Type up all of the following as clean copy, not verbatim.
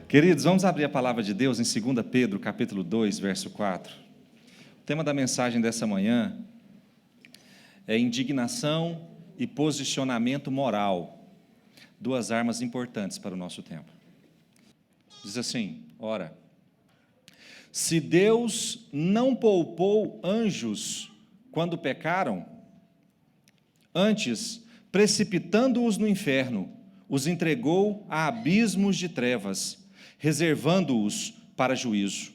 Queridos, vamos abrir a palavra de Deus em 2 Pedro, capítulo 2, verso 4. O tema da mensagem dessa manhã é indignação e posicionamento moral, duas armas importantes para o nosso tempo. Diz assim, ora, se Deus não poupou anjos quando pecaram, antes, precipitando-os no inferno, os entregou a abismos de trevas, reservando-os para juízo.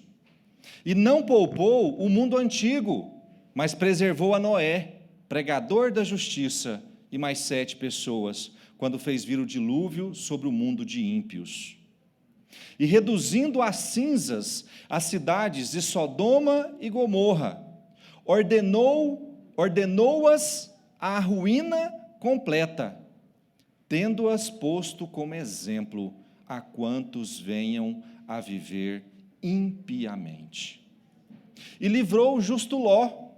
E não poupou o mundo antigo, mas preservou a Noé, pregador da justiça, e mais 7 pessoas, quando fez vir o dilúvio sobre o mundo de ímpios. E reduzindo a cinzas as cidades de Sodoma e Gomorra, ordenou-as à ruína completa, tendo-as posto como exemplo a quantos venham a viver impiamente. E livrou o justo Ló,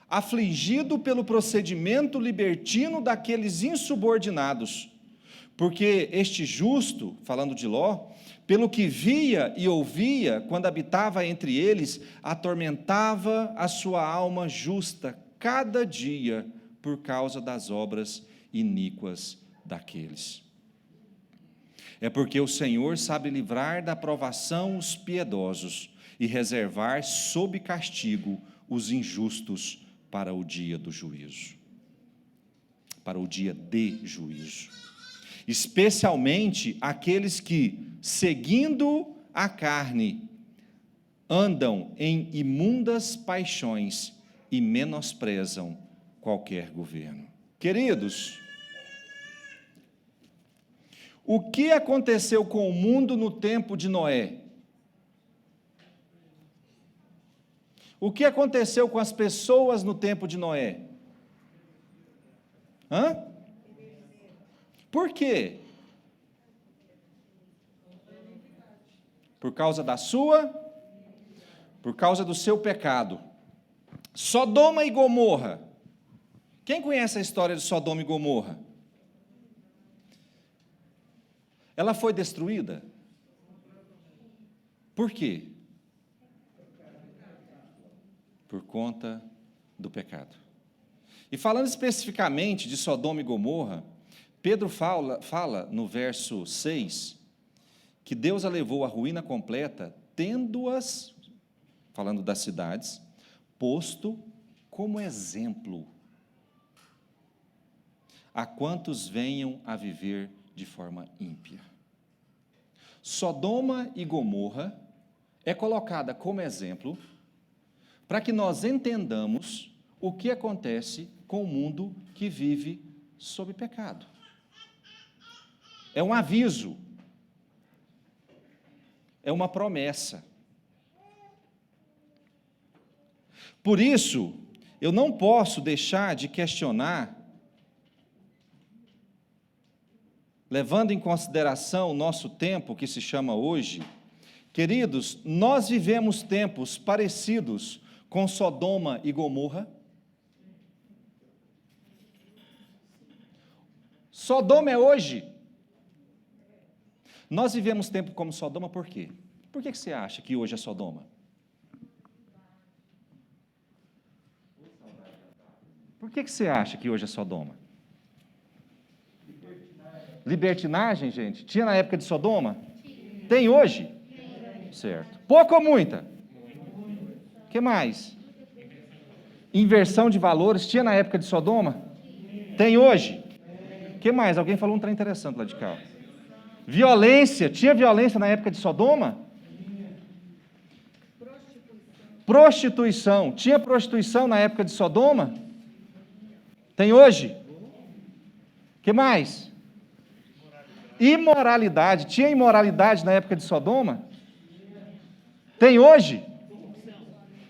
afligido pelo procedimento libertino daqueles insubordinados, porque este justo, falando de Ló, pelo que via e ouvia quando habitava entre eles, atormentava a sua alma justa cada dia por causa das obras iníquas daqueles. É porque o Senhor sabe livrar da provação os piedosos e reservar sob castigo os injustos para o dia do juízo. Para o dia de juízo. Especialmente aqueles que, seguindo a carne, andam em imundas paixões e menosprezam qualquer governo. Queridos, o que aconteceu com o mundo no tempo de Noé? O que aconteceu com as pessoas no tempo de Noé? Por quê? Por causa do seu pecado. Sodoma e Gomorra. Quem conhece a história de Sodoma e Gomorra? Ela foi destruída? Por quê? Por conta do pecado. E falando especificamente de Sodoma e Gomorra, Pedro fala no verso 6, que Deus a levou à ruína completa, tendo-as, falando das cidades, posto como exemplo a quantos venham a viver de forma ímpia. Sodoma e Gomorra é colocada como exemplo para que nós entendamos o que acontece com o mundo que vive sob pecado. É um aviso, é uma promessa. Por isso, eu não posso deixar de questionar, levando em consideração o nosso tempo, que se chama hoje. Queridos, nós vivemos tempos parecidos com Sodoma e Gomorra. Sodoma é hoje. Nós vivemos tempo como Sodoma por quê? Por que você acha que hoje é Sodoma? Por que você acha que hoje é Sodoma? Libertinagem, gente? Tinha na época de Sodoma? Tem hoje? Certo. Pouco ou muita? O que mais? Inversão de valores. Tinha na época de Sodoma? Tem hoje? O que mais? Alguém falou um trem interessante lá de cá. Violência. Tinha violência na época de Sodoma? Prostituição. Tinha prostituição na época de Sodoma? Tem hoje? O que mais? Imoralidade. Tinha imoralidade na época de Sodoma? Tem hoje?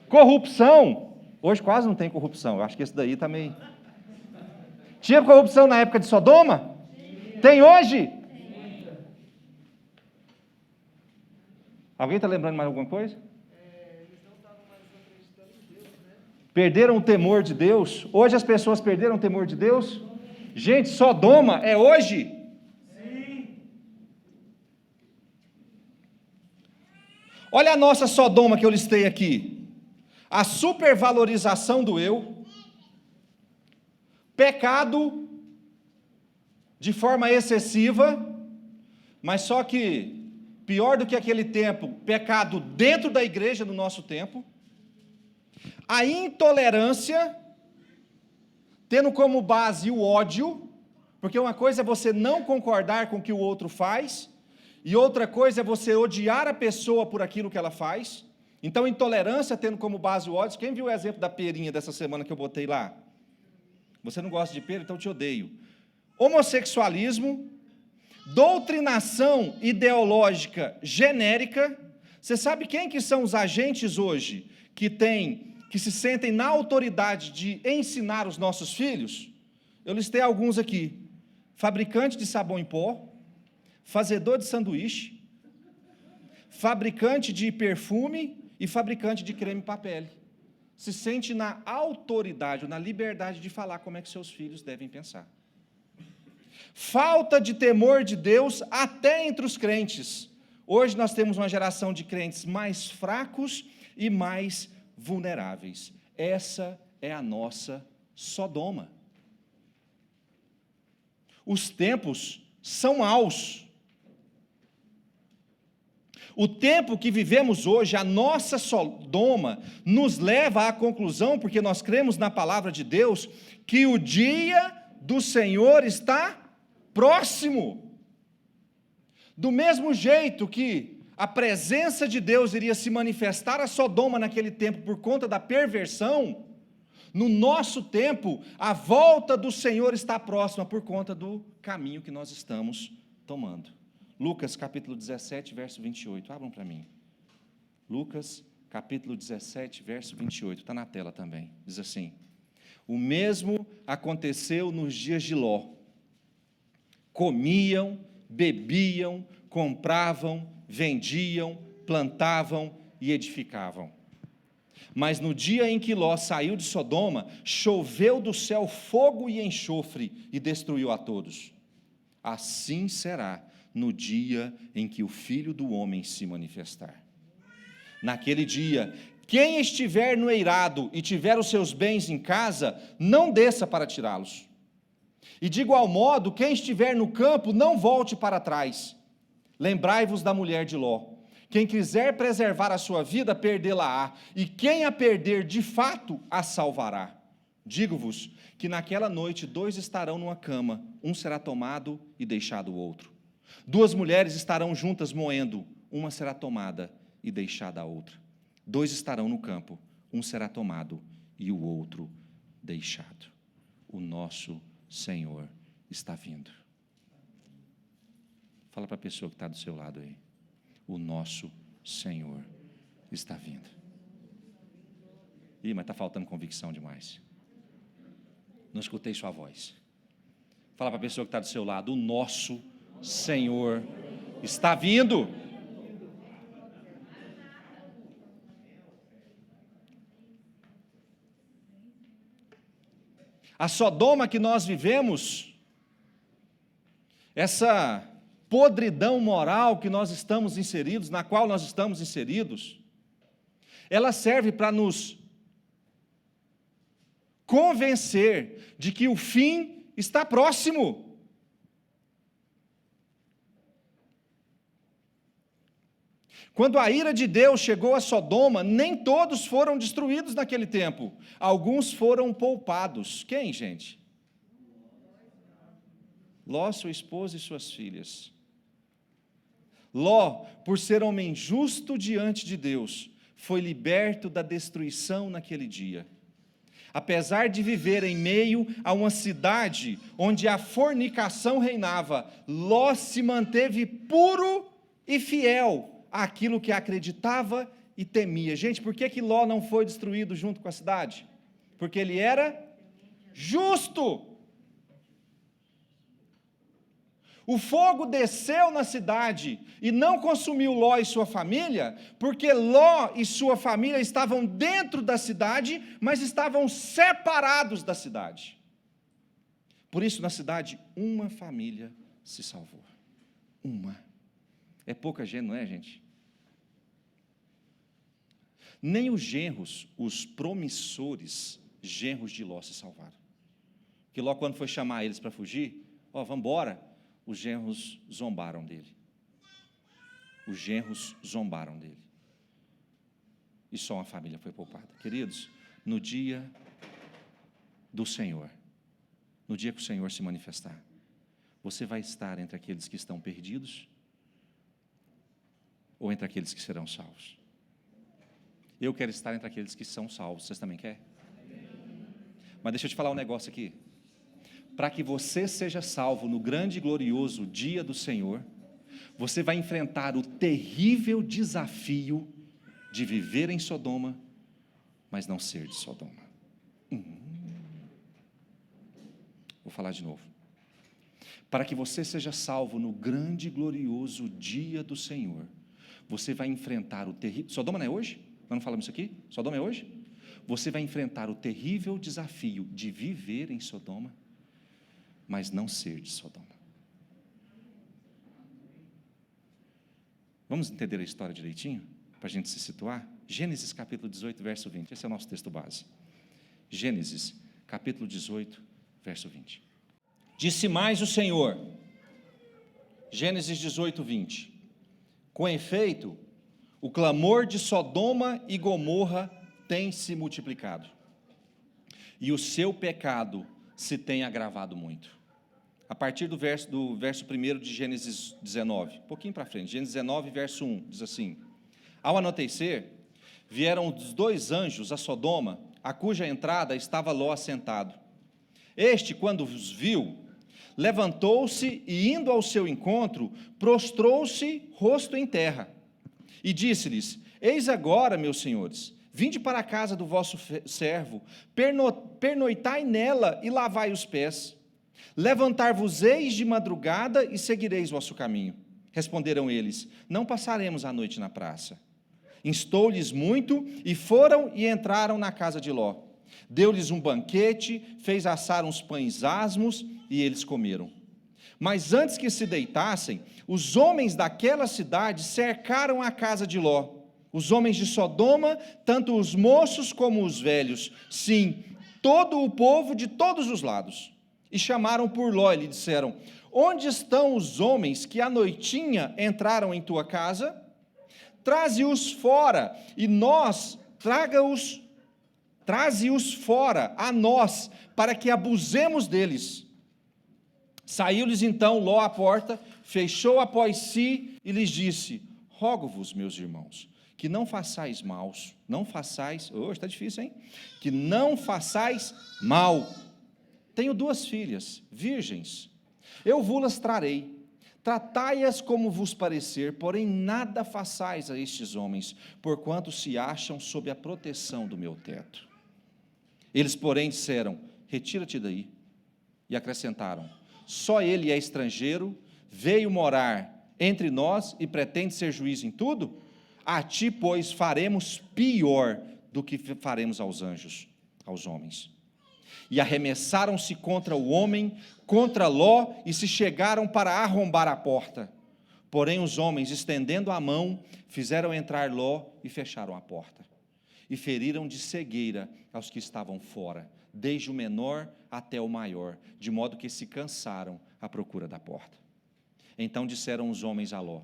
Corrupção. Hoje quase não tem corrupção. Eu acho que esse daí está meio... Tinha corrupção na época de Sodoma? Tem hoje? Alguém está lembrando mais alguma coisa? Eles não estavam mais acreditando em Deus, né? Perderam o temor de Deus? Hoje as pessoas perderam o temor de Deus? Gente, Sodoma é hoje? Sim. Olha a nossa Sodoma que eu listei aqui. A supervalorização do eu, pecado de forma excessiva, mas só que pior do que aquele tempo, pecado dentro da igreja no nosso tempo, a intolerância, tendo como base o ódio, porque uma coisa é você não concordar com o que o outro faz, e outra coisa é você odiar a pessoa por aquilo que ela faz. Então, intolerância tendo como base o ódio. Quem viu o exemplo da perinha dessa semana que eu botei lá? Você não gosta de pera, então eu te odeio. Homossexualismo, doutrinação ideológica genérica. Você sabe quem que são os agentes hoje que se sentem na autoridade de ensinar os nossos filhos? Eu listei alguns aqui. Fabricante de sabão em pó, fazedor de sanduíche, fabricante de perfume e fabricante de creme para pele. Se sente na autoridade, na liberdade de falar como é que seus filhos devem pensar. Falta de temor de Deus até entre os crentes. Hoje nós temos uma geração de crentes mais fracos e mais vulneráveis. Essa é a nossa Sodoma. Os tempos são maus. O tempo que vivemos hoje, a nossa Sodoma, nos leva à conclusão, porque nós cremos na palavra de Deus, que o dia do Senhor está próximo. Do mesmo jeito que a presença de Deus iria se manifestar a Sodoma naquele tempo por conta da perversão, no nosso tempo, a volta do Senhor está próxima por conta do caminho que nós estamos tomando. Lucas capítulo 17, verso 28, abram para mim. Lucas capítulo 17, verso 28, está na tela também, diz assim: o mesmo aconteceu nos dias de Ló. Comiam, bebiam, compravam, vendiam, plantavam e edificavam. Mas no dia em que Ló saiu de Sodoma, choveu do céu fogo e enxofre e destruiu a todos. Assim será no dia em que o Filho do Homem se manifestar. Naquele dia, quem estiver no eirado e tiver os seus bens em casa, não desça para tirá-los. E de igual modo, quem estiver no campo, não volte para trás. Lembrai-vos da mulher de Ló. Quem quiser preservar a sua vida, perdê-la-á, e quem a perder de fato, a salvará. Digo-vos que naquela noite 2 estarão numa cama, um será tomado e deixado o outro. 2 mulheres estarão juntas moendo, uma será tomada e deixada a outra. 2 estarão no campo, um será tomado e o outro deixado. O nosso Senhor está vindo. Fala para a pessoa que está do seu lado aí. O nosso Senhor está vindo. Ih, mas está faltando convicção demais. Não escutei sua voz. Fala para a pessoa que está do seu lado. O nosso Senhor está vindo. A Sodoma que nós vivemos, essa podridão moral que nós estamos inseridos, na qual nós estamos inseridos, ela serve para nos convencer de que o fim está próximo. Quando a ira de Deus chegou a Sodoma, nem todos foram destruídos naquele tempo. Alguns foram poupados. Quem, gente? Ló, sua esposa e suas filhas. Ló, por ser homem justo diante de Deus, foi liberto da destruição naquele dia. Apesar de viver em meio a uma cidade onde a fornicação reinava, Ló se manteve puro e fiel àquilo que acreditava e temia. Gente, por que Ló não foi destruído junto com a cidade? Porque ele era justo. O fogo desceu na cidade e não consumiu Ló e sua família, porque Ló e sua família estavam dentro da cidade, mas estavam separados da cidade. Por isso, na cidade, uma família se salvou. Uma. É pouca gente, não é, gente? Nem os genros, os promissores genros de Ló se salvaram. Que Ló, quando foi chamar eles para fugir, vamos embora, os genros zombaram dele. Os genros zombaram dele. E só uma família foi poupada. Queridos, no dia do Senhor, no dia que o Senhor se manifestar, você vai estar entre aqueles que estão perdidos ou entre aqueles que serão salvos? Eu quero estar entre aqueles que são salvos. Vocês também querem? Mas deixa eu te falar um negócio aqui. Para que você seja salvo no grande e glorioso dia do Senhor, você vai enfrentar o terrível desafio de viver em Sodoma, mas não ser de Sodoma. Vou falar de novo. Para que você seja salvo no grande e glorioso dia do Senhor, você vai enfrentar o terrível... Sodoma não é hoje? Nós não falamos isso aqui? Sodoma é hoje? Você vai enfrentar o terrível desafio de viver em Sodoma, mas não ser de Sodoma. Vamos entender a história direitinho, para a gente se situar? Gênesis capítulo 18, verso 20. Esse é o nosso texto base. Gênesis capítulo 18, verso 20. Disse mais o Senhor, Gênesis 18, 20. Com efeito, o clamor de Sodoma e Gomorra tem se multiplicado, e o seu pecado se tem agravado muito. A partir do verso 1 de Gênesis 19, um pouquinho para frente, Gênesis 19, verso 1, diz assim: Ao anoitecer, vieram os 2 anjos a Sodoma, a cuja entrada estava Ló assentado. Este, quando os viu, levantou-se e, indo ao seu encontro, prostrou-se rosto em terra, e disse-lhes: Eis agora, meus senhores, vinde para a casa do vosso servo, pernoitai nela e lavai os pés. Levantar-vos-eis de madrugada e seguireis vosso caminho. Responderam eles: Não passaremos a noite na praça. Instou-lhes muito, e foram e entraram na casa de Ló. Deu-lhes um banquete, fez assar uns pães asmos, e eles comeram. Mas antes que se deitassem, os homens daquela cidade cercaram a casa de Ló. Os homens de Sodoma, tanto os moços como os velhos, sim, todo o povo de todos os lados. E chamaram por Ló e lhe disseram: Onde estão os homens que à noitinha entraram em tua casa? Traze-os fora, e nós, traze-os fora a nós, para que abusemos deles. Saiu-lhes então Ló à porta, fechou após si e lhes disse: Rogo-vos, meus irmãos, que não façais hoje está difícil, hein? Que não façais mal. Tenho 2 filhas, virgens, eu vos-las trarei, tratai-as como vos parecer, porém nada façais a estes homens, porquanto se acham sob a proteção do meu teto. Eles, porém, disseram: Retira-te daí. E acrescentaram: Só ele é estrangeiro, veio morar entre nós e pretende ser juiz em tudo? A ti, pois, faremos pior do que faremos aos anjos, aos homens. E arremessaram-se contra o homem, contra Ló, e se chegaram para arrombar a porta. Porém os homens, estendendo a mão, fizeram entrar Ló e fecharam a porta. E feriram de cegueira aos que estavam fora, desde o menor até o maior, de modo que se cansaram à procura da porta. Então disseram os homens a Ló: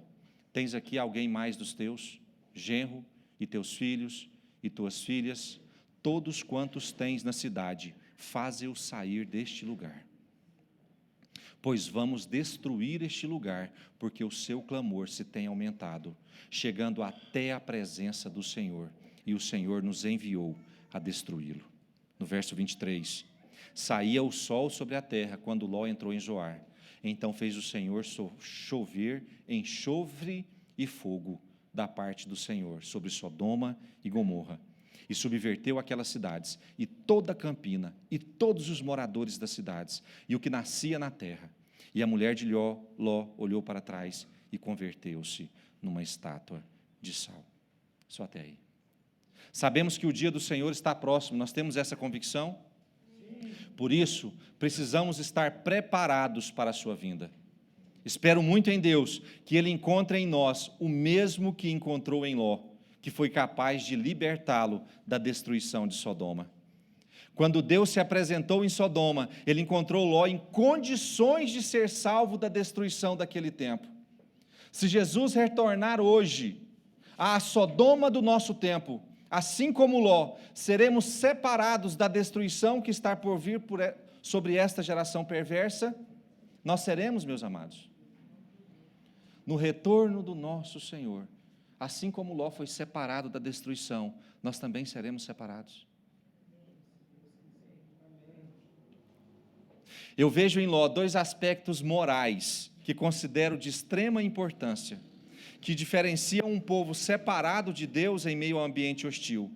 Tens aqui alguém mais dos teus, genro, e teus filhos, e tuas filhas, todos quantos tens na cidade, faze-os sair deste lugar. Pois vamos destruir este lugar, porque o seu clamor se tem aumentado, chegando até a presença do Senhor, e o Senhor nos enviou a destruí-lo. No verso 23, saía o sol sobre a terra, quando Ló entrou em Zoar. Então fez o Senhor chover enxofre e fogo da parte do Senhor sobre Sodoma e Gomorra, e subverteu aquelas cidades, e toda a campina, e todos os moradores das cidades, e o que nascia na terra. E a mulher de Ló olhou para trás e converteu-se numa estátua de sal. Só até aí. Sabemos que o dia do Senhor está próximo, nós temos essa convicção? Por isso, precisamos estar preparados para a sua vinda. Espero muito em Deus que Ele encontre em nós o mesmo que encontrou em Ló, que foi capaz de libertá-lo da destruição de Sodoma. Quando Deus se apresentou em Sodoma, ele encontrou Ló em condições de ser salvo da destruição daquele tempo. Se Jesus retornar hoje à Sodoma do nosso tempo, assim como Ló, seremos separados da destruição que está por vir sobre esta geração perversa? Nós seremos, meus amados. No retorno do nosso Senhor, assim como Ló foi separado da destruição, nós também seremos separados. Eu vejo em Ló dois aspectos morais que considero de extrema importância, que diferenciam um povo separado de Deus em meio ao ambiente hostil.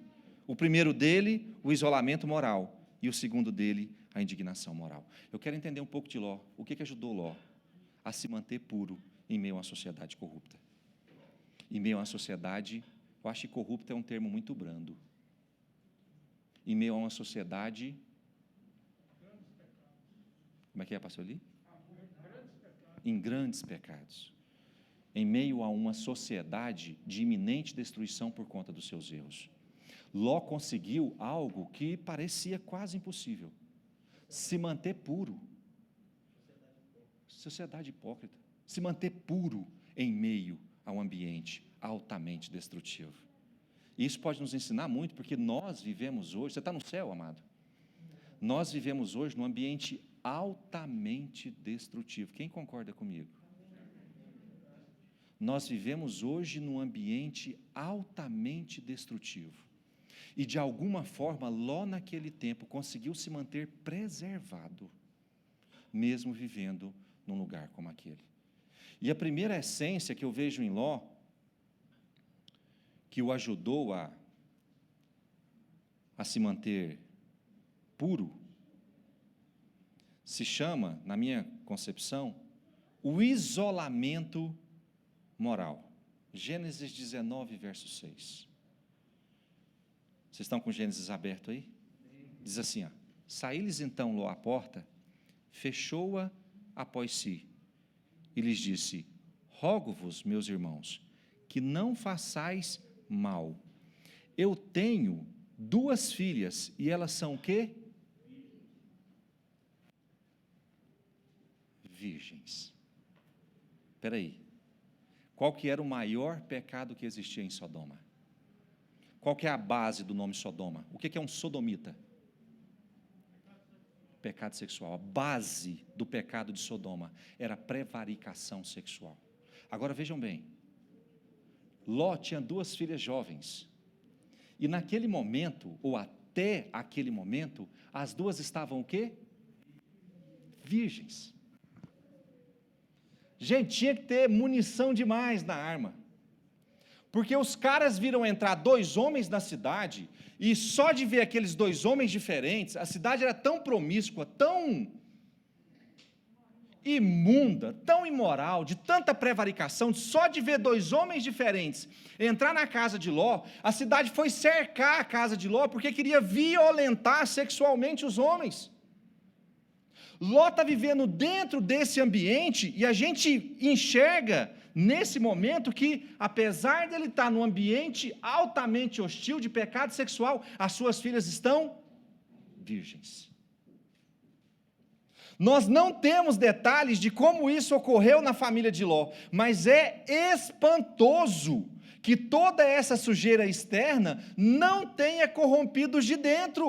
O primeiro dele, o isolamento moral, e o segundo dele, a indignação moral. Eu quero entender um pouco de Ló. O que ajudou Ló a se manter puro em meio a uma sociedade corrupta? Em meio a uma sociedade, eu acho que corrupta é um termo muito brando. Em meio a uma sociedade... Como é, pastor Li? Em grandes pecados. Em meio a uma sociedade de iminente destruição por conta dos seus erros. Ló conseguiu algo que parecia quase impossível: se manter puro. Sociedade hipócrita. Se manter puro em meio a um ambiente altamente destrutivo. E isso pode nos ensinar muito, porque nós vivemos hoje... Você está no céu, amado? Nós vivemos hoje num ambiente altamente destrutivo. Quem concorda comigo? Nós vivemos hoje num ambiente altamente destrutivo. E de alguma forma, Ló naquele tempo conseguiu se manter preservado, mesmo vivendo num lugar como aquele. E a primeira essência que eu vejo em Ló, que o ajudou a se manter puro, se chama, na minha concepção, o isolamento moral. Gênesis 19, verso 6. Vocês estão com Gênesis aberto aí? Diz assim, ó: Saiu-lhes então Ló à porta, fechou-a após si, e lhes disse: Rogo-vos, meus irmãos, que não façais mal. Eu tenho 2 filhas, e elas são o quê? Virgens. Espera aí. Qual que era o maior pecado que existia em Sodoma? Qual que é a base do nome Sodoma? O que é um sodomita? Pecado sexual. A base do pecado de Sodoma era a prevaricação sexual. Agora vejam bem, Ló tinha 2 filhas jovens, e naquele momento, ou até aquele momento, as 2 estavam o quê? Virgens. Gente, tinha que ter munição demais na arma, porque os caras viram entrar 2 homens na cidade, e só de ver aqueles 2 homens diferentes, a cidade era tão promíscua, tão imunda, tão imoral, de tanta prevaricação, só de ver 2 homens diferentes entrar na casa de Ló, a cidade foi cercar a casa de Ló, porque queria violentar sexualmente os homens. Ló está vivendo dentro desse ambiente, e a gente enxerga nesse momento que, apesar dele estar num ambiente altamente hostil de pecado sexual, as suas filhas estão virgens. Nós não temos detalhes de como isso ocorreu na família de Ló, mas é espantoso que toda essa sujeira externa não tenha corrompido os de dentro.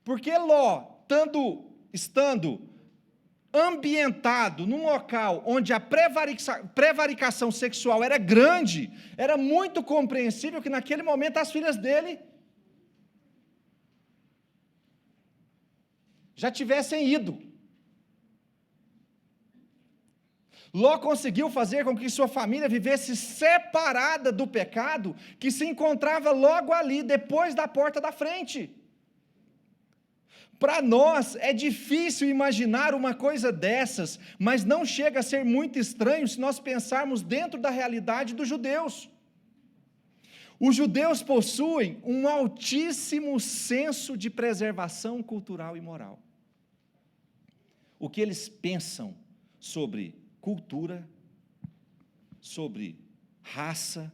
Porque Ló, estando ambientado num local onde a prevaricação sexual era grande, era muito compreensível que naquele momento as filhas dele já tivessem ido. Ló conseguiu fazer com que sua família vivesse separada do pecado que se encontrava logo ali, depois da porta da frente. Para nós é difícil imaginar uma coisa dessas, mas não chega a ser muito estranho se nós pensarmos dentro da realidade dos judeus. Os judeus possuem um altíssimo senso de preservação cultural e moral. O que eles pensam sobre cultura, sobre raça,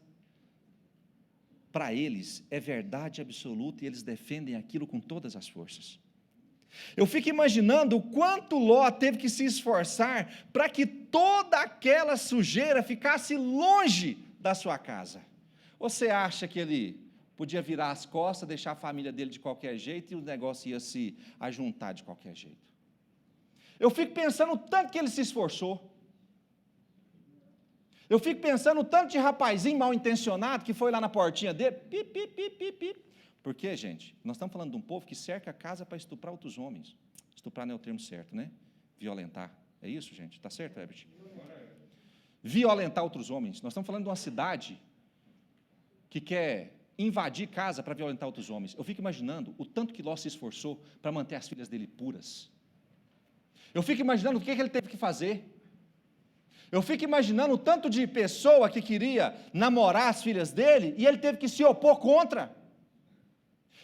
para eles é verdade absoluta e eles defendem aquilo com todas as forças. Eu fico imaginando o quanto Ló teve que se esforçar para que toda aquela sujeira ficasse longe da sua casa. Você acha que ele podia virar as costas, deixar a família dele de qualquer jeito e o negócio ia se ajuntar de qualquer jeito? Eu fico pensando o tanto que ele se esforçou. Eu fico pensando o tanto de rapazinho mal intencionado que foi lá na portinha dele, pip, pip, pip, pip, pip. Por quê, gente? Nós estamos falando de um povo que cerca a casa para estuprar outros homens. Estuprar não é o termo certo, né? Violentar. É isso, gente? Está certo, Herbert? Violentar outros homens. Nós estamos falando de uma cidade que quer invadir casa para violentar outros homens. Eu fico imaginando o tanto que Ló se esforçou para manter as filhas dele puras. Eu fico imaginando o que ele teve que fazer. Eu fico imaginando o tanto de pessoa que queria namorar as filhas dele e ele teve que se opor contra.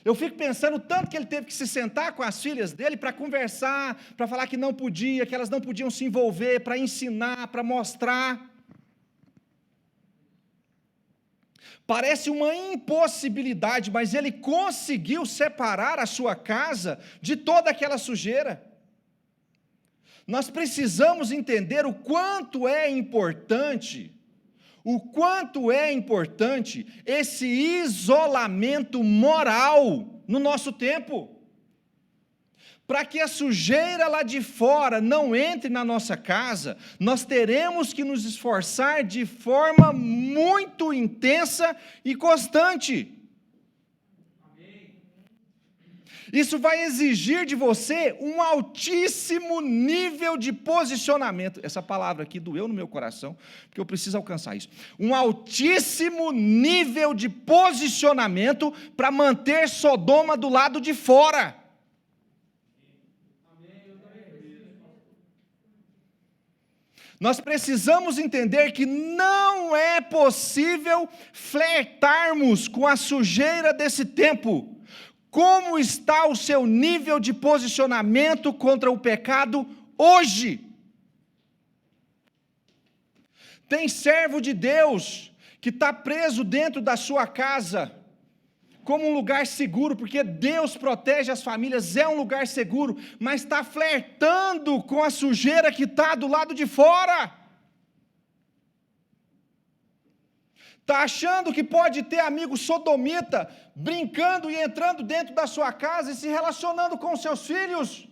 Eu fico pensando o tanto que ele teve que se sentar com as filhas dele para conversar, para falar que não podia, que elas não podiam se envolver, para ensinar, para mostrar. Parece uma impossibilidade, mas ele conseguiu separar a sua casa de toda aquela sujeira. Nós precisamos entender o quanto é importante esse isolamento moral no nosso tempo, para que a sujeira lá de fora não entre na nossa casa. Nós teremos que nos esforçar de forma muito intensa e constante. Isso vai exigir de você um altíssimo nível de posicionamento. Essa palavra aqui doeu no meu coração, porque eu preciso alcançar isso. Um altíssimo nível de posicionamento para manter Sodoma do lado de fora. Nós precisamos entender que não é possível flertarmos com a sujeira desse tempo. Como está o seu nível de posicionamento contra o pecado hoje? Tem servo de Deus que está preso dentro da sua casa, como um lugar seguro, porque Deus protege as famílias, é um lugar seguro, mas está flertando com a sujeira que está do lado de fora. Está achando que pode ter amigo sodomita, brincando e entrando dentro da sua casa e se relacionando com os seus filhos.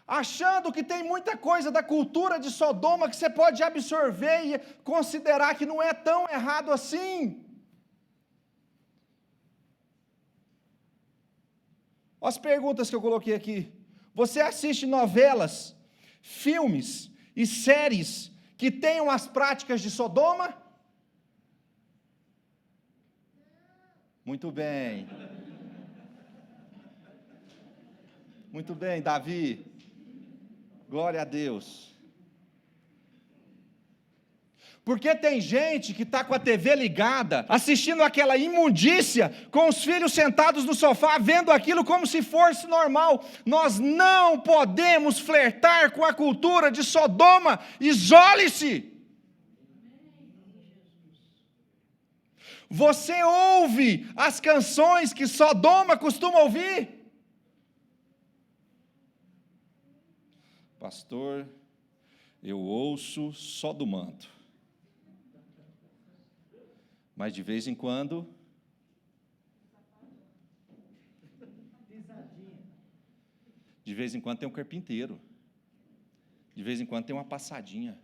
Achando que tem muita coisa da cultura de Sodoma que você pode absorver e considerar que não é tão errado assim. Olha as perguntas que eu coloquei aqui. Você assiste novelas, filmes e séries que tenham as práticas de Sodoma? Muito bem. Muito bem, Davi. Glória a Deus. Porque tem gente que está com a TV ligada, assistindo aquela imundícia, com os filhos sentados no sofá, vendo aquilo como se fosse normal. Nós não podemos flertar com a cultura de Sodoma. Isole-se. Você ouve as canções que Sodoma costuma ouvir? Pastor, eu ouço só do manto. Mas de vez em quando, tem um carpinteiro, de vez em quando tem uma passadinha,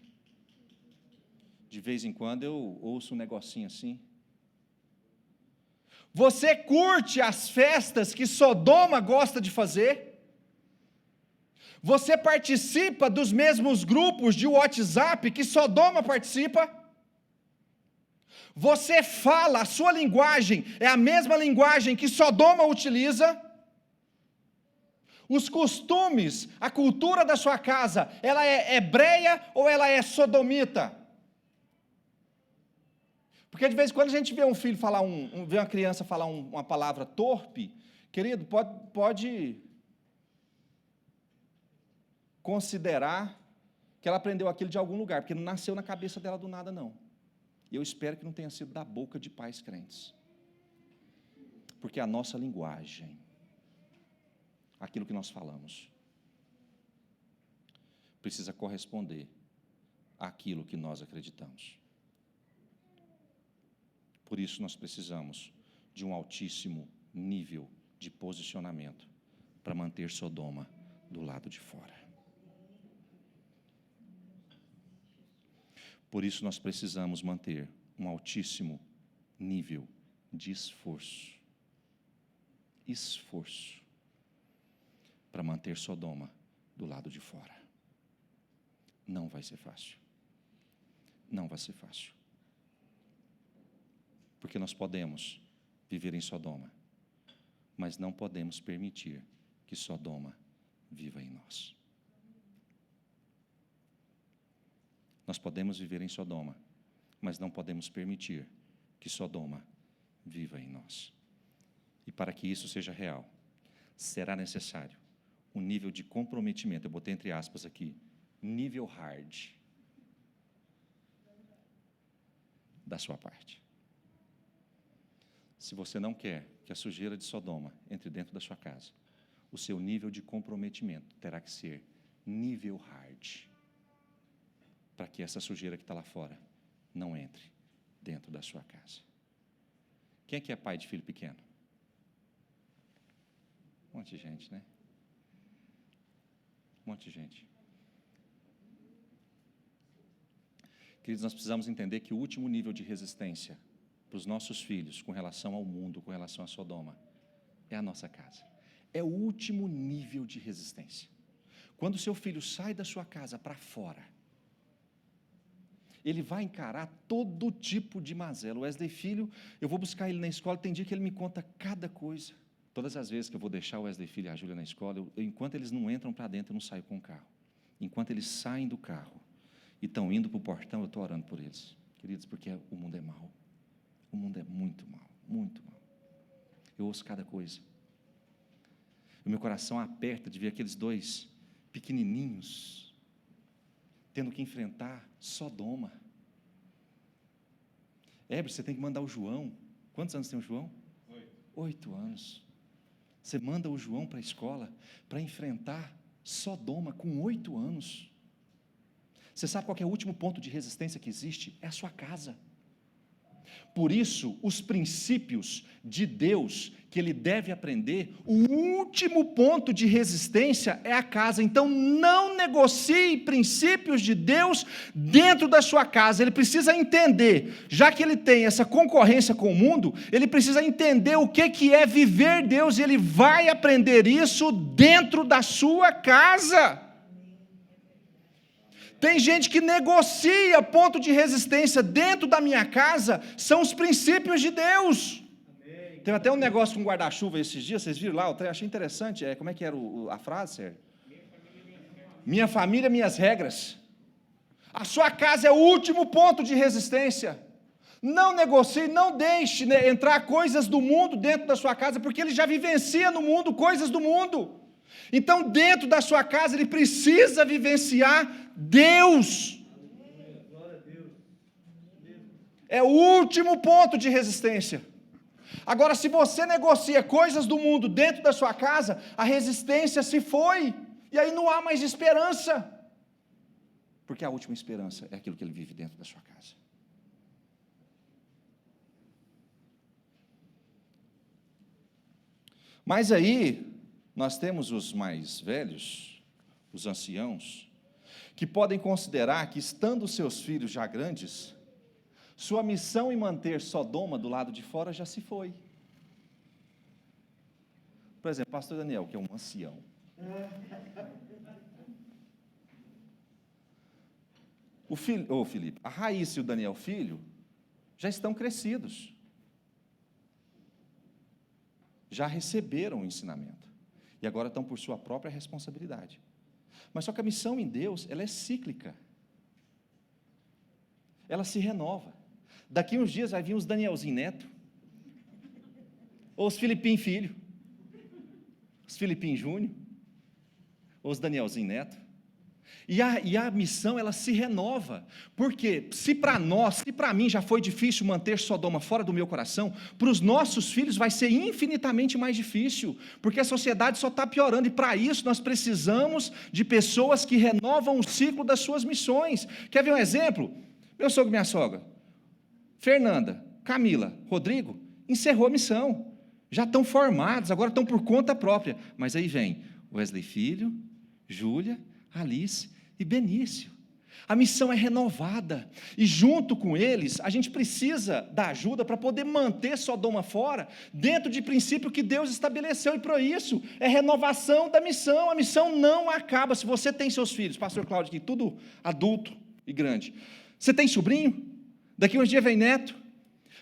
de vez em quando eu ouço um negocinho assim. Você curte as festas que Sodoma gosta de fazer? Você participa dos mesmos grupos de WhatsApp que Sodoma participa? Você fala, a sua linguagem é a mesma linguagem que Sodoma utiliza? Os costumes, a cultura da sua casa, ela é hebreia ou ela é sodomita? Porque de vez em quando a gente vê um filho falar, vê uma criança falar uma palavra torpe, querido, pode considerar que ela aprendeu aquilo de algum lugar, porque não nasceu na cabeça dela do nada, não. E eu espero que não tenha sido da boca de pais crentes. Porque a nossa linguagem, aquilo que nós falamos, precisa corresponder àquilo que nós acreditamos. Por isso nós precisamos de um altíssimo nível de posicionamento para manter Sodoma do lado de fora. Por isso nós precisamos manter um altíssimo nível de esforço. Esforço para manter Sodoma do lado de fora. Não vai ser fácil. Não vai ser fácil. Porque nós podemos viver em Sodoma, mas não podemos permitir que Sodoma viva em nós. Nós podemos viver em Sodoma, mas não podemos permitir que Sodoma viva em nós. E para que isso seja real, será necessário um nível de comprometimento, eu botei entre aspas aqui, nível hard, da sua parte. Se você não quer que a sujeira de Sodoma entre dentro da sua casa, o seu nível de comprometimento terá que ser nível hard, para que essa sujeira que está lá fora não entre dentro da sua casa. Quem é pai de filho pequeno? Um monte de gente, né? Um monte de gente. Queridos, nós precisamos entender que o último nível de resistência para os nossos filhos com relação ao mundo, com relação a Sodoma, é a nossa casa. É o último nível de resistência. Quando o seu filho sai da sua casa para fora, ele vai encarar todo tipo de mazela. O Wesley Filho, eu vou buscar ele na escola, tem dia que ele me conta cada coisa. Todas as vezes que eu vou deixar o Wesley Filho e a Júlia na escola, enquanto eles não entram para dentro, eu não saio com o carro. Enquanto eles saem do carro e estão indo para o portão, eu estou orando por eles. Queridos, porque o mundo é mau. O mundo é muito mau, muito mau. Eu ouço cada coisa. O meu coração aperta de ver aqueles dois pequenininhos tendo que enfrentar Sodoma. Heber, você tem que mandar o João. Quantos anos tem o João? 8 anos. Você manda o João para a escola para enfrentar Sodoma com 8 anos. Você sabe qual que é o último ponto de resistência que existe? É a sua casa. Por isso, os princípios de Deus que ele deve aprender, o último ponto de resistência é a casa. Então, não negocie princípios de Deus dentro da sua casa. Ele precisa entender, já que ele tem essa concorrência com o mundo, ele precisa entender o que é viver Deus, e ele vai aprender isso dentro da sua casa. Tem gente que negocia ponto de resistência dentro da minha casa, são os princípios de Deus. Amém. Teve até um negócio com guarda-chuva esses dias, vocês viram lá? Eu achei interessante, como é que era a frase, Sérgio? Minha família, minhas regras. A sua casa é o último ponto de resistência. Não negocie, não deixe entrar coisas do mundo dentro da sua casa, porque ele já vivencia no mundo coisas do mundo. Então, dentro da sua casa, ele precisa vivenciar Deus. É o último ponto de resistência. Agora, se você negocia coisas do mundo dentro da sua casa, a resistência se foi, e aí não há mais esperança. Porque a última esperança é aquilo que ele vive dentro da sua casa. Mas aí, nós temos os mais velhos, os anciãos, que podem considerar que, estando seus filhos já grandes, sua missão em manter Sodoma do lado de fora já se foi. Por exemplo, pastor Daniel, que é um ancião. Felipe, a Raíssa e o Daniel filho já estão crescidos. Já receberam o ensinamento. E agora estão por sua própria responsabilidade. Mas só que a missão em Deus, ela é cíclica. Ela se renova. Daqui uns dias vai vir os Danielzinho neto, ou os Filipinho filho, os Filipinho júnior, ou os Danielzinho neto. E a missão, ela se renova, porque se para nós, se para mim já foi difícil manter Sodoma fora do meu coração, para os nossos filhos vai ser infinitamente mais difícil, porque a sociedade só está piorando, e para isso nós precisamos de pessoas que renovam o ciclo das suas missões. Quer ver um exemplo? Meu sogro e minha sogra, Fernanda, Camila, Rodrigo, encerrou a missão, já estão formados, agora estão por conta própria, mas aí vem Wesley Filho, Júlia, Alice e Benício. A missão é renovada, e junto com eles, a gente precisa da ajuda para poder manter Sodoma fora, dentro de princípio que Deus estabeleceu, e para isso, é renovação da missão. A missão não acaba. Se você tem seus filhos, pastor Cláudio aqui, tudo adulto e grande, você tem sobrinho? Daqui uns dias vem neto.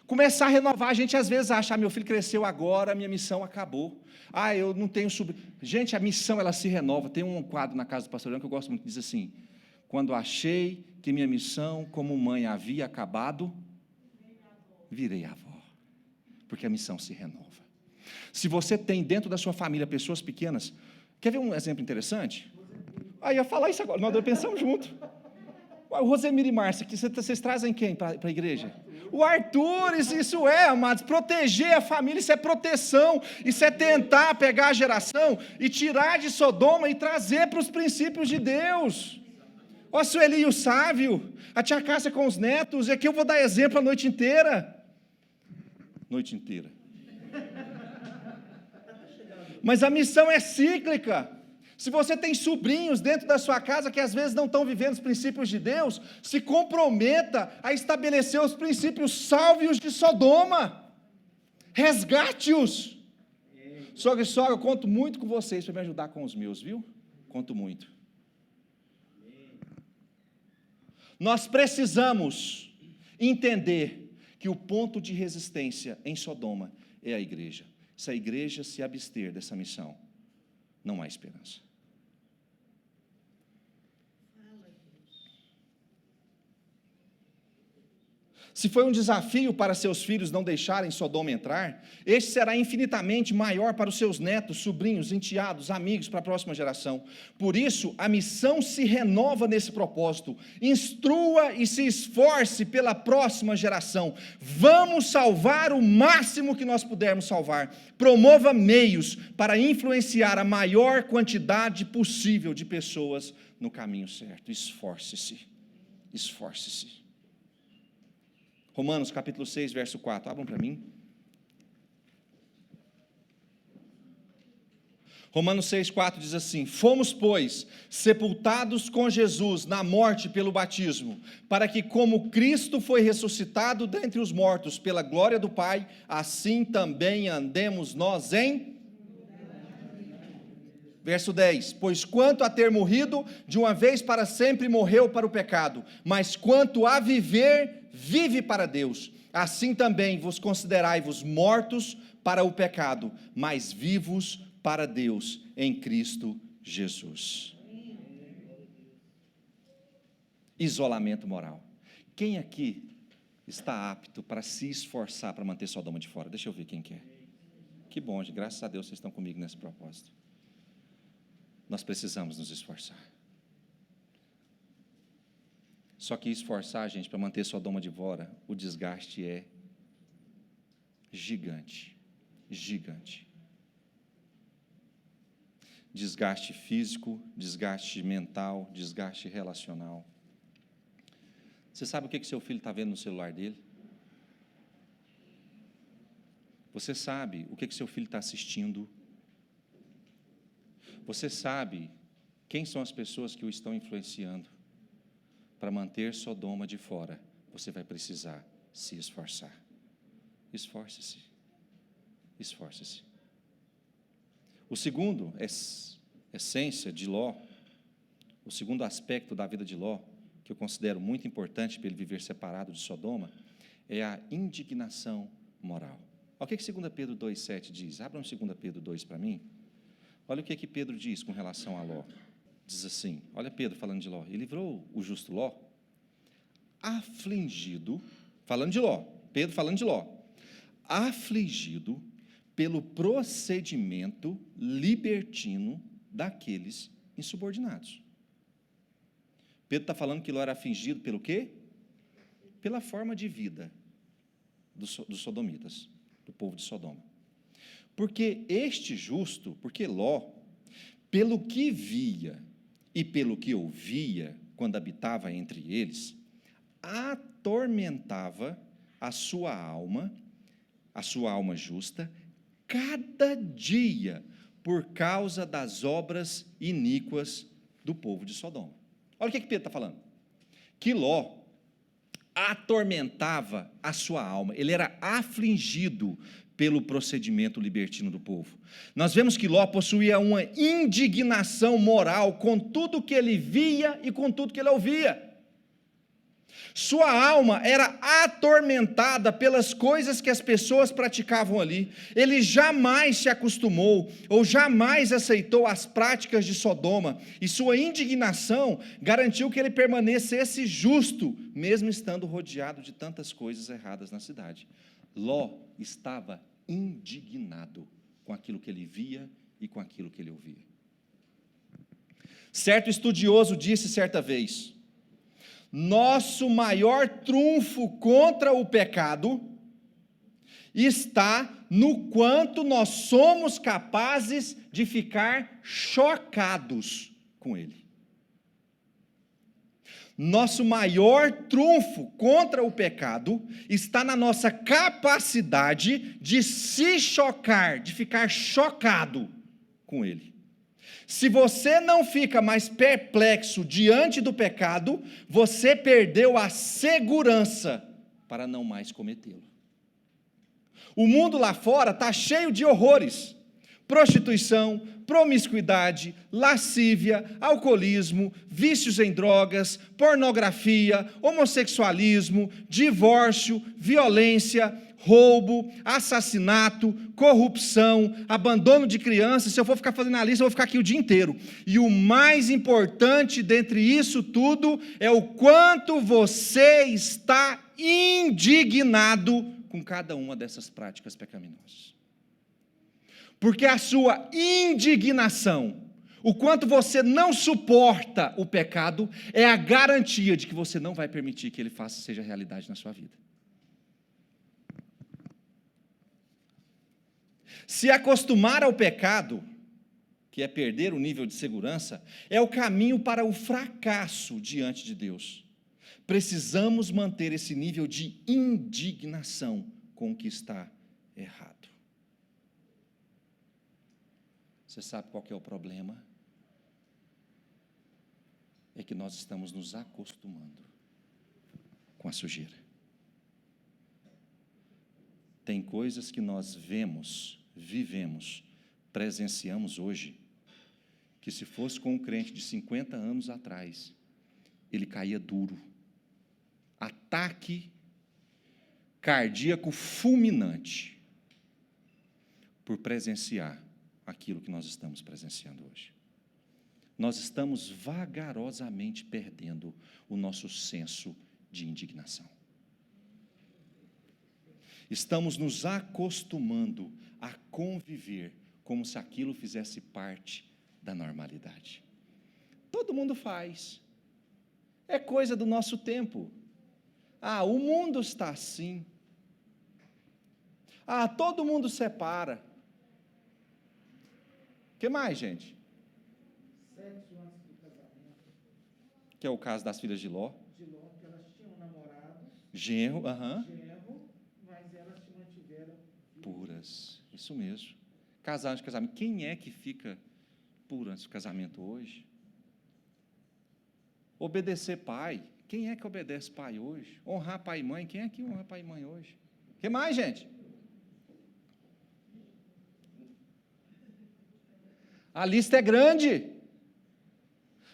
Começar a renovar, a gente às vezes acha, meu filho cresceu agora, minha missão acabou. Eu não tenho sobrinho. Gente, a missão, ela se renova. Tem um quadro na casa do pastor Leão que eu gosto muito, que diz assim: quando achei que minha missão como mãe havia acabado, virei avó. Porque a missão se renova. Se você tem dentro da sua família pessoas pequenas, quer ver um exemplo interessante? Eu ia falar isso agora, nós dois pensamos junto. O Rosemir e Márcia, vocês trazem quem para a igreja? O Arthur, isso é, amados, proteger a família, isso é proteção, isso é tentar pegar a geração e tirar de Sodoma e trazer para os princípios de Deus. Ó, a Sueli, o Sávio, a tia Cássia com os netos, e aqui eu vou dar exemplo a noite inteira. Noite inteira. Mas a missão é cíclica. Se você tem sobrinhos dentro da sua casa que às vezes não estão vivendo os princípios de Deus, se comprometa a estabelecer os princípios, salve-os de Sodoma, resgate-os. Sogra e sogra, eu conto muito com vocês para me ajudar com os meus, viu? Conto muito. Nós precisamos entender que o ponto de resistência em Sodoma é a igreja. Se a igreja se abster dessa missão, não há esperança. Se foi um desafio para seus filhos não deixarem Sodoma entrar, este será infinitamente maior para os seus netos, sobrinhos, enteados, amigos, para a próxima geração. Por isso, a missão se renova nesse propósito. Instrua e se esforce pela próxima geração. Vamos salvar o máximo que nós pudermos salvar. Promova meios para influenciar a maior quantidade possível de pessoas no caminho certo. Esforce-se. Esforce-se. Romanos capítulo 6, verso 4, abram para mim. Romanos 6, 4 diz assim: fomos, pois, sepultados com Jesus na morte pelo batismo, para que como Cristo foi ressuscitado dentre os mortos pela glória do Pai, assim também andemos nós em... Verso 10, pois quanto a ter morrido, de uma vez para sempre morreu para o pecado, mas quanto a viver, vive para Deus. Assim também vos considerai-vos mortos para o pecado, mas vivos para Deus em Cristo Jesus. Isolamento moral. Quem aqui está apto para se esforçar para manter Sodoma de fora? Deixa eu ver quem quer. Que bom, graças a Deus vocês estão comigo nesse propósito. Nós precisamos nos esforçar. Só que esforçar, gente, para manter Sodoma de fora, o desgaste é gigante. Gigante. Desgaste físico, desgaste mental, desgaste relacional. Você sabe o que seu filho está vendo no celular dele? Você sabe o que seu filho está assistindo? Você sabe quem são as pessoas que o estão influenciando? Para manter Sodoma de fora, você vai precisar se esforçar. Esforce-se. Esforce-se. O segundo essência de Ló, o segundo aspecto da vida de Ló, que eu considero muito importante para ele viver separado de Sodoma, é a indignação moral. Olha o que 2 Pedro 2,7 diz. Abram 2 Pedro 2 para mim. Olha o que Pedro diz com relação a Ló. Diz assim, olha Pedro falando de Ló, e livrou o justo Ló, afligido, falando de Ló, Pedro falando de Ló, afligido pelo procedimento libertino daqueles insubordinados. Pedro está falando que Ló era afligido pelo quê? Pela forma de vida dos sodomitas, do povo de Sodoma. Porque porque Ló, pelo que via e pelo que ouvia quando habitava entre eles, atormentava a sua alma justa, cada dia, por causa das obras iníquas do povo de Sodoma. Olha o que Pedro está falando. Que Ló atormentava a sua alma, ele era afligido pelo procedimento libertino do povo. Nós vemos que Ló possuía uma indignação moral com tudo que ele via e com tudo que ele ouvia. Sua alma era atormentada pelas coisas que as pessoas praticavam ali. Ele jamais se acostumou ou jamais aceitou as práticas de Sodoma, e sua indignação garantiu que ele permanecesse justo, mesmo estando rodeado de tantas coisas erradas na cidade. Ló estava indignado com aquilo que ele via e com aquilo que ele ouvia. Certo estudioso disse certa vez: nosso maior trunfo contra o pecado está no quanto nós somos capazes de ficar chocados com ele. Nosso maior trunfo contra o pecado está na nossa capacidade de se chocar, de ficar chocado com ele. Se você não fica mais perplexo diante do pecado, você perdeu a segurança para não mais cometê-lo. O mundo lá fora está cheio de horrores: prostituição, promiscuidade, lascívia, alcoolismo, vícios em drogas, pornografia, homossexualismo, divórcio, violência, roubo, assassinato, corrupção, abandono de crianças. Se eu for ficar fazendo a lista, eu vou ficar aqui o dia inteiro. E o mais importante dentre isso tudo é o quanto você está indignado com cada uma dessas práticas pecaminosas. Porque a sua indignação, o quanto você não suporta o pecado, é a garantia de que você não vai permitir que ele seja realidade na sua vida. Se acostumar ao pecado, que é perder o nível de segurança, é o caminho para o fracasso diante de Deus. Precisamos manter esse nível de indignação com o que está errado. Você sabe qual que é o problema? É que nós estamos nos acostumando com a sujeira. Tem coisas que nós vemos, vivemos, presenciamos hoje, que se fosse com um crente de 50 anos atrás, ele caía duro. Ataque cardíaco fulminante por presenciar aquilo que nós estamos presenciando hoje. Nós estamos vagarosamente perdendo o nosso senso de indignação. Estamos nos acostumando a conviver como se aquilo fizesse parte da normalidade. Todo mundo faz. É coisa do nosso tempo. O mundo está assim. Todo mundo separa. O que mais, gente? Sexo antes do casamento. Que é o caso das filhas de Ló. De Ló, que elas tinham namorados. Genro, Mas elas se mantiveram puras. Isso mesmo. Casar antes do casamento. Quem é que fica puro antes do casamento hoje? Obedecer pai. Quem é que obedece pai hoje? Honrar pai e mãe. Quem é que honra pai e mãe hoje? O que mais, gente? A lista é grande,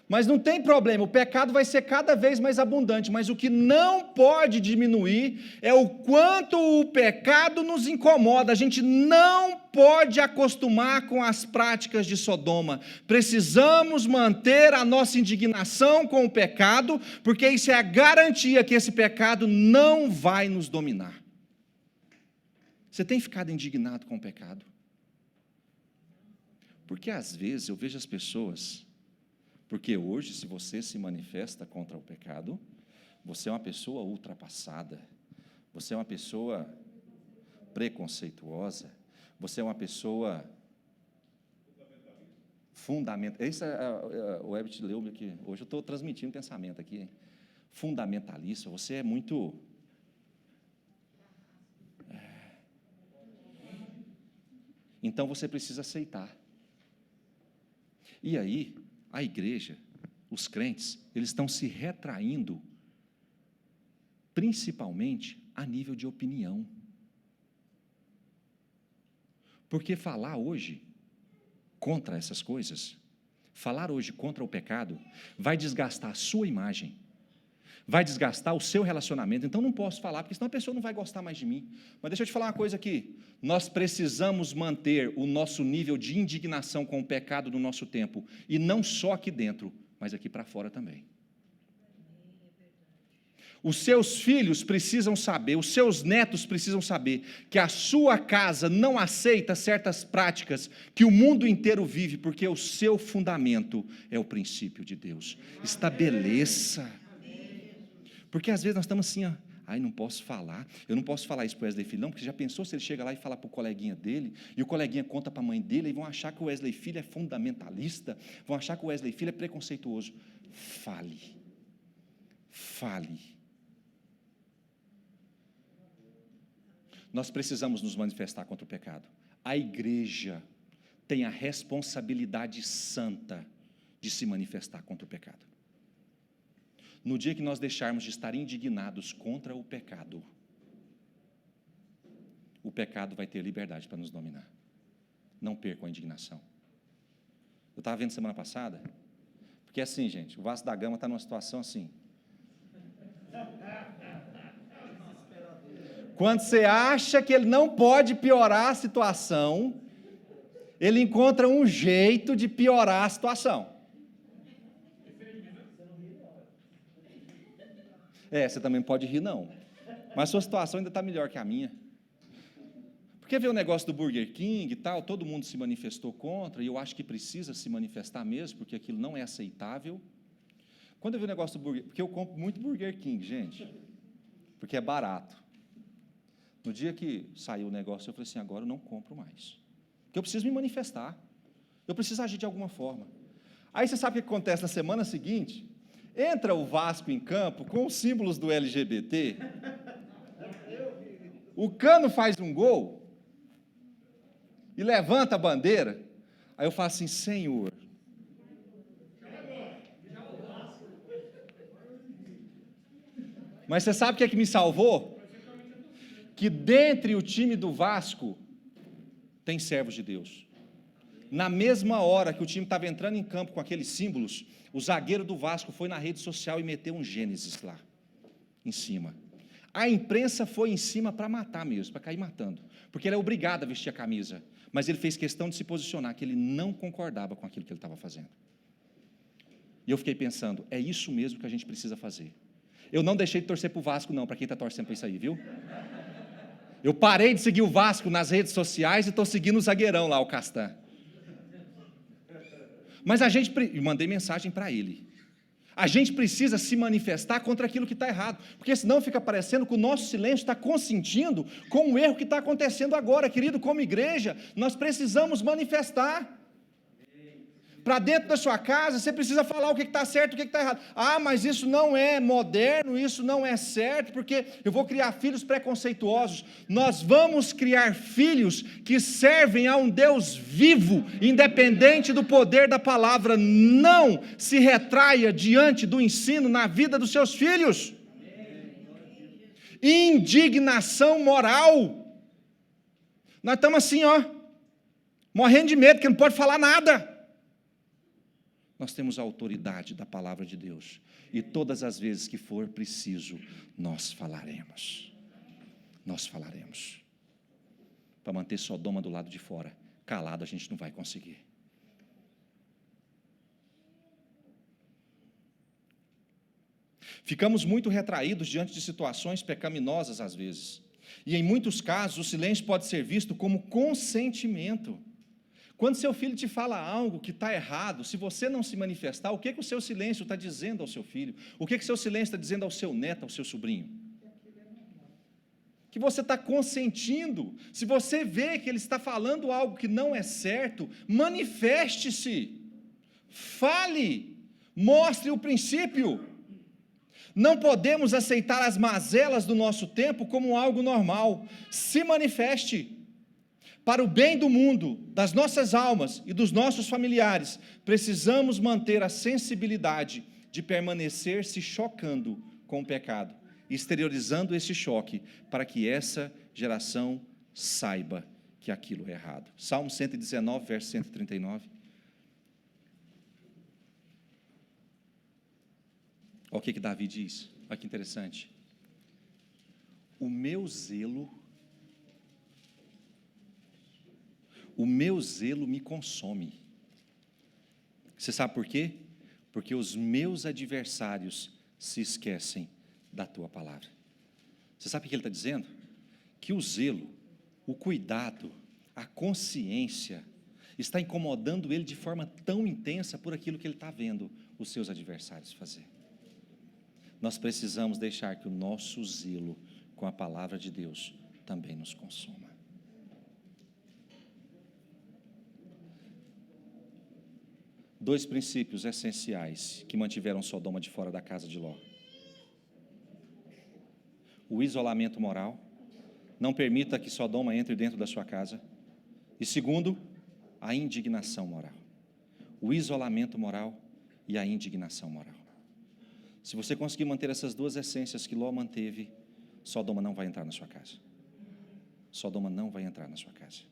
mas não tem problema, o pecado vai ser cada vez mais abundante, mas o que não pode diminuir é o quanto o pecado nos incomoda. A gente não pode acostumar com as práticas de Sodoma. Precisamos manter a nossa indignação com o pecado, porque isso é a garantia que esse pecado não vai nos dominar. Você tem ficado indignado com o pecado? Porque às vezes eu vejo as pessoas Porque hoje, se você se manifesta contra o pecado, você é uma pessoa ultrapassada, você é uma pessoa preconceituosa, você é uma pessoa fundamentalista. Isso o Herbert leu aqui. Hoje eu estou transmitindo pensamento aqui. Hein? Fundamentalista, você é muito... Então você precisa aceitar. E aí, a igreja, os crentes, eles estão se retraindo, principalmente a nível de opinião. Porque falar hoje contra essas coisas, falar hoje contra o pecado, vai desgastar a sua imagem, vai desgastar o seu relacionamento. Então não posso falar, porque senão a pessoa não vai gostar mais de mim. Mas deixa eu te falar uma coisa aqui, nós precisamos manter o nosso nível de indignação com o pecado no nosso tempo, e não só aqui dentro, mas aqui para fora também. Os seus filhos precisam saber, os seus netos precisam saber que a sua casa não aceita certas práticas que o mundo inteiro vive, porque o seu fundamento é o princípio de Deus. Estabeleça. Porque às vezes nós estamos assim, ó, ai, não posso falar, eu não posso falar isso para o Wesley Filho, não, porque já pensou se ele chega lá e fala para o coleguinha dele, e o coleguinha conta para a mãe dele, e vão achar que o Wesley Filho é fundamentalista, vão achar que o Wesley Filho é preconceituoso. Fale. Nós precisamos nos manifestar contra o pecado. A igreja tem a responsabilidade santa de se manifestar contra o pecado. No dia que nós deixarmos de estar indignados contra o pecado vai ter liberdade para nos dominar. Não percam a indignação. Eu estava vendo semana passada, porque assim, gente, o Vasco da Gama está numa situação assim. Quando você acha que ele não pode piorar a situação, ele encontra um jeito de piorar a situação. Você também pode rir, não. Mas a sua situação ainda está melhor que a minha. Porque vê o negócio do Burger King e tal, todo mundo se manifestou contra, e eu acho que precisa se manifestar mesmo, porque aquilo não é aceitável. Quando eu vi o negócio do Burger King, porque eu compro muito Burger King, gente, porque é barato. No dia que saiu o negócio, eu falei assim, agora eu não compro mais. Porque eu preciso me manifestar. Eu preciso agir de alguma forma. Aí você sabe o que acontece na semana seguinte? Entra o Vasco em campo com os símbolos do LGBT. O Cano faz um gol e levanta a bandeira. Aí eu falo assim, Senhor. Mas você sabe o que é que me salvou? Que dentre o time do Vasco tem servos de Deus. Na mesma hora que o time estava entrando em campo com aqueles símbolos, o zagueiro do Vasco foi na rede social e meteu um Gênesis lá, em cima. A imprensa foi em cima para matar mesmo, para cair matando, porque ele é obrigado a vestir a camisa, mas ele fez questão de se posicionar, que ele não concordava com aquilo que ele estava fazendo. E eu fiquei pensando, é isso mesmo que a gente precisa fazer. Eu não deixei de torcer para o Vasco não, para quem está torcendo para isso aí, viu? Eu parei de seguir o Vasco nas redes sociais e estou seguindo o zagueirão lá, o Castan. Mas eu mandei mensagem para ele. A gente precisa se manifestar contra aquilo que está errado, porque senão fica parecendo que o nosso silêncio está consentindo com o erro que está acontecendo agora. Querido, como igreja, nós precisamos manifestar. Para dentro da sua casa, você precisa falar o que está certo e o que está errado. Ah, mas isso não é moderno, isso não é certo, porque eu vou criar filhos preconceituosos. Nós vamos criar filhos que servem a um Deus vivo, independente do poder da palavra. Não se retraia diante do ensino na vida dos seus filhos. Indignação moral. Nós estamos assim, morrendo de medo, porque não pode falar nada. Nós temos a autoridade da palavra de Deus, e todas as vezes que for preciso, nós falaremos. Para manter Sodoma do lado de fora, calado a gente não vai conseguir. Ficamos muito retraídos diante de situações pecaminosas às vezes, e em muitos casos o silêncio pode ser visto como consentimento. Quando seu filho te fala algo que está errado, se você não se manifestar, o que o seu silêncio está dizendo ao seu filho? O que o seu silêncio está dizendo ao seu neto, ao seu sobrinho? Que você está consentindo. Se você vê que ele está falando algo que não é certo, manifeste-se, fale, mostre o princípio. Não podemos aceitar as mazelas do nosso tempo como algo normal. Se manifeste. Para o bem do mundo, das nossas almas e dos nossos familiares, precisamos manter a sensibilidade de permanecer se chocando com o pecado, exteriorizando esse choque, para que essa geração saiba que aquilo é errado. Salmo 119, verso 139. Olha o que Davi diz, olha que interessante. O meu zelo me consome. Você sabe por quê? Porque os meus adversários se esquecem da tua palavra. Você sabe o que ele está dizendo? Que o zelo, o cuidado, a consciência está incomodando ele de forma tão intensa por aquilo que ele está vendo os seus adversários fazer. Nós precisamos deixar que o nosso zelo com a palavra de Deus também nos consuma. Dois princípios essenciais que mantiveram Sodoma de fora da casa de Ló: o isolamento moral, não permita que Sodoma entre dentro da sua casa, e segundo, a indignação moral. O isolamento moral e a indignação moral. Se você conseguir manter essas duas essências que Ló manteve, Sodoma não vai entrar na sua casa. Sodoma não vai entrar na sua casa.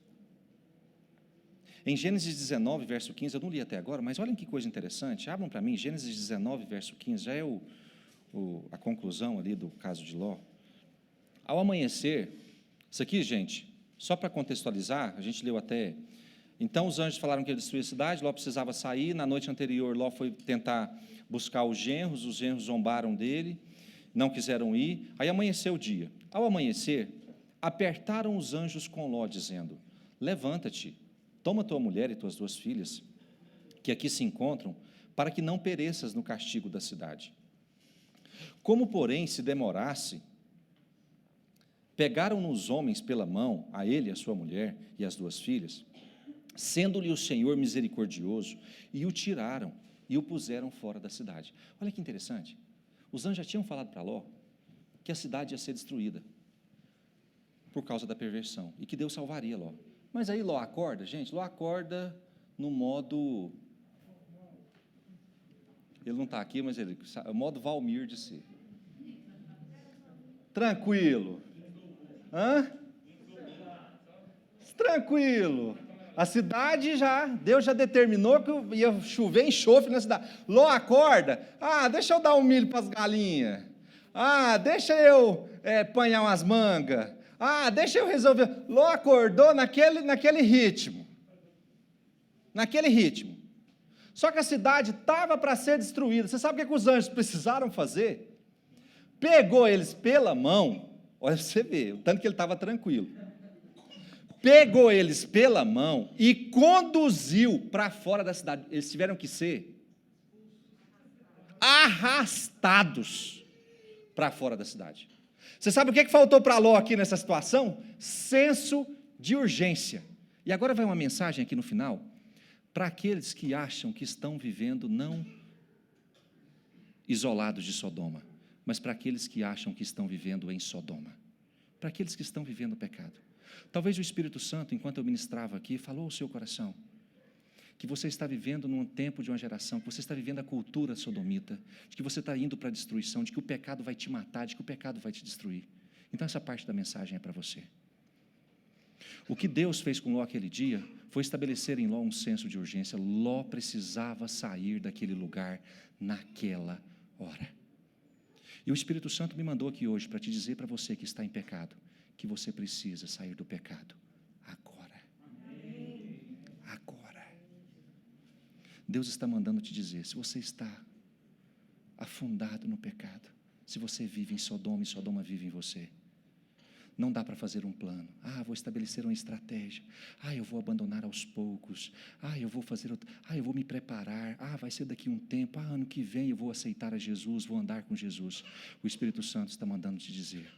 Em Gênesis 19, verso 15, eu não li até agora, mas olhem que coisa interessante. Abram para mim, Gênesis 19, verso 15, já é a conclusão ali do caso de Ló. Ao amanhecer, isso aqui, gente, só para contextualizar, a gente leu até. Então os anjos falaram que ele destruía a cidade, Ló precisava sair. Na noite anterior, Ló foi tentar buscar os genros zombaram dele, não quiseram ir. Aí amanheceu o dia. Ao amanhecer, apertaram os anjos com Ló, dizendo: levanta-te, toma tua mulher e tuas duas filhas, que aqui se encontram, para que não pereças no castigo da cidade. Como, porém, se demorasse, pegaram-no os homens pela mão, a ele, a sua mulher e as duas filhas, sendo-lhe o Senhor misericordioso, e o tiraram e o puseram fora da cidade. Olha que interessante, os anjos já tinham falado para Ló que a cidade ia ser destruída por causa da perversão, e que Deus salvaria Ló. Mas aí Ló acorda, gente, Ló acorda no modo, ele não está aqui, mas ele, o modo Valmir de ser. Tranquilo. Tranquilo. A cidade Deus já determinou que ia chover enxofre na cidade. Ló acorda, deixa eu dar um milho para as galinhas. Deixa eu apanhar umas mangas. Deixa eu resolver. Ló acordou naquele ritmo. Naquele ritmo. Só que a cidade estava para ser destruída. Você sabe o que os anjos precisaram fazer? Pegou eles pela mão. Olha para você ver, o tanto que ele estava tranquilo. Pegou eles pela mão e conduziu para fora da cidade. Eles tiveram que ser arrastados para fora da cidade. Você sabe o que faltou para Ló aqui nessa situação? Senso de urgência. E agora vai uma mensagem aqui no final, para aqueles que acham que estão vivendo não isolados de Sodoma, mas para aqueles que acham que estão vivendo em Sodoma, para aqueles que estão vivendo o pecado. Talvez o Espírito Santo, enquanto eu ministrava aqui, falou ao seu coração, que você está vivendo num tempo de uma geração, que você está vivendo a cultura sodomita, de que você está indo para a destruição, de que o pecado vai te matar, de que o pecado vai te destruir. Então essa parte da mensagem é para você. O que Deus fez com Ló aquele dia, foi estabelecer em Ló um senso de urgência. Ló precisava sair daquele lugar, naquela hora. E o Espírito Santo me mandou aqui hoje, para te dizer para você que está em pecado, que você precisa sair do pecado, agora. Agora. Deus está mandando te dizer, se você está afundado no pecado, se você vive em Sodoma e Sodoma vive em você, Não dá para fazer um plano. Vou estabelecer uma estratégia. Eu vou abandonar aos poucos. Eu vou fazer outra. Eu vou me preparar. Vai ser daqui um tempo. Ano que vem eu vou aceitar a Jesus, vou andar com Jesus. O Espírito Santo está mandando te dizer: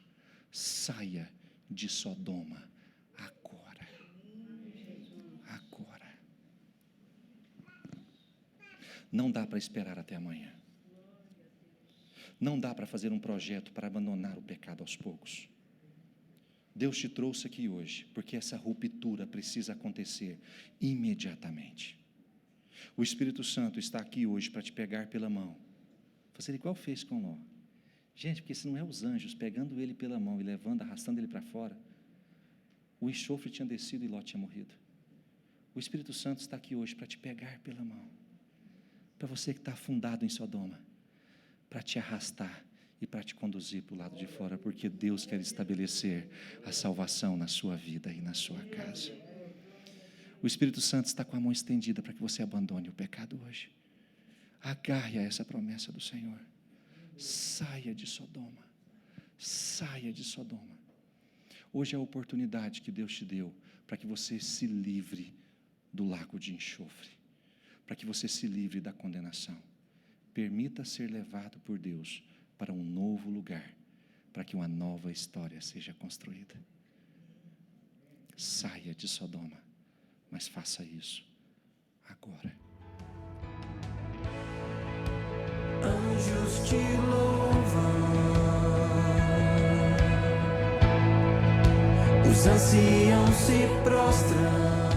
saia de Sodoma agora. Agora. Não dá para esperar até amanhã. Não dá para fazer um projeto para abandonar o pecado aos poucos. Deus te trouxe aqui hoje, porque essa ruptura precisa acontecer imediatamente. O Espírito Santo está aqui hoje para te pegar pela mão, fazer igual fez com Ló. Gente, porque se não é os anjos pegando ele pela mão e levando, arrastando ele para fora, o enxofre tinha descido e Ló tinha morrido. O Espírito Santo está aqui hoje para te pegar pela mão, para você que está afundado em Sodoma, para te arrastar e para te conduzir para o lado de fora, porque Deus quer estabelecer a salvação na sua vida e na sua casa. O Espírito Santo está com a mão estendida para que você abandone o pecado hoje. Agarre a essa promessa do Senhor. Saia de Sodoma. Saia de Sodoma. Hoje é a oportunidade que Deus te deu para que você se livre do lago de enxofre, para que você se livre da condenação. Permita ser levado por Deus para um novo lugar, para que uma nova história seja construída. Saia de Sodoma, mas faça isso agora. Anjos te louvam, os anciãos se prostram.